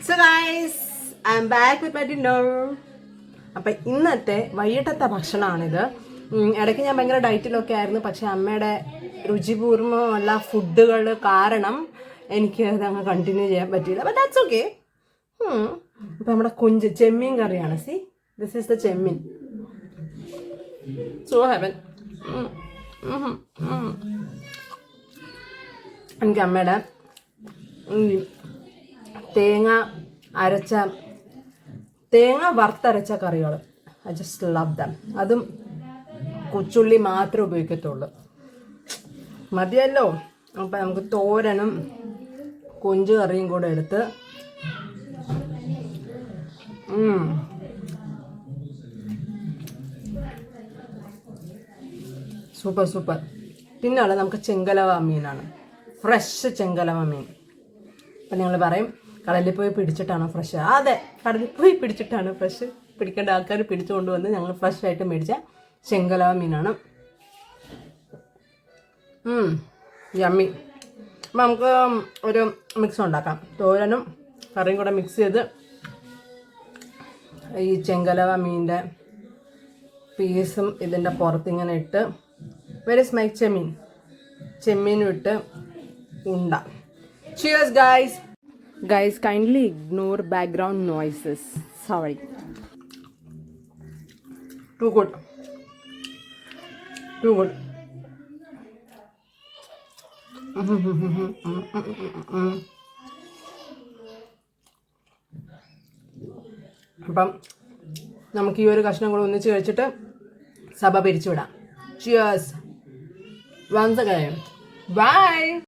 So guys, I'm back with my dinner. അപ്പം ഇന്നത്തെ വൈകിട്ടത്തെ ഭക്ഷണമാണിത്. ഇടയ്ക്ക് ഞാൻ ഭയങ്കര ഡയറ്റിലൊക്കെ ആയിരുന്നു, പക്ഷെ അമ്മയുടെ രുചിപൂർവ്വമുള്ള ഫുഡുകൾ കാരണം എനിക്ക് അതങ്ങ് കണ്ടിന്യൂ ചെയ്യാൻ പറ്റിയില്ല. But that's okay. അപ്പം നമ്മുടെ ചെമ്മീൻ കറിയാണ്. C, this is the Chemmeen. So heaven. എനിക്ക് അമ്മയുടെ തേങ്ങ വറുത്തരച്ച കറികൾ, ഐ ജസ്റ്റ് ലവ് ദം. അതും കൊച്ചുള്ളി മാത്രമേ ഉപയോഗിക്കത്തുള്ളൂ. മതിയല്ലോ. അപ്പം നമുക്ക് തോരനും കൊഞ്ച് കറിയും കൂടെ എടുത്ത് സൂപ്പർ സൂപ്പർ. പിന്നെയുള്ളത് നമുക്ക് ചെങ്കലവ മീനാണ്, ഫ്രഷ് ചെങ്കലവ മീൻ. അപ്പം നിങ്ങൾ പറയും കടലിൽ പോയി പിടിച്ചിട്ടാണോ ഫ്രഷ്? അതെ, കടലിൽ പോയി പിടിച്ചിട്ടാണ് ഫ്രഷ്. പിടിക്കേണ്ട ആൾക്കാർ പിടിച്ചു കൊണ്ടുവന്ന് ഞങ്ങൾ ഫ്രഷ് ആയിട്ട് മേടിച്ച ചെങ്കലവ മീനാണ്. യമ്മി. അപ്പം നമുക്ക് ഒരു മിക്സ് ഉണ്ടാക്കാം. തോരനും കറിയും കൂടെ മിക്സ് ചെയ്ത് ഈ ചെങ്കലവ മീനിൻ്റെ പീസും ഇതിൻ്റെ പുറത്തിങ്ങനെ ഇട്ട്, വെരി സ്മൈ ചെമ്മീനും ഇട്ട് ഉണ്ട. Cheers guys. Guys, kindly ignore background noises. Sorry. Too good. അപ്പം നമുക്ക് ഈ ഒരു കഷ്ണം കൂടെ ഒന്നിച്ച് കഴിച്ചിട്ട് സഭ പിരിച്ചുവിടാം. Cheers. Once again. Bye.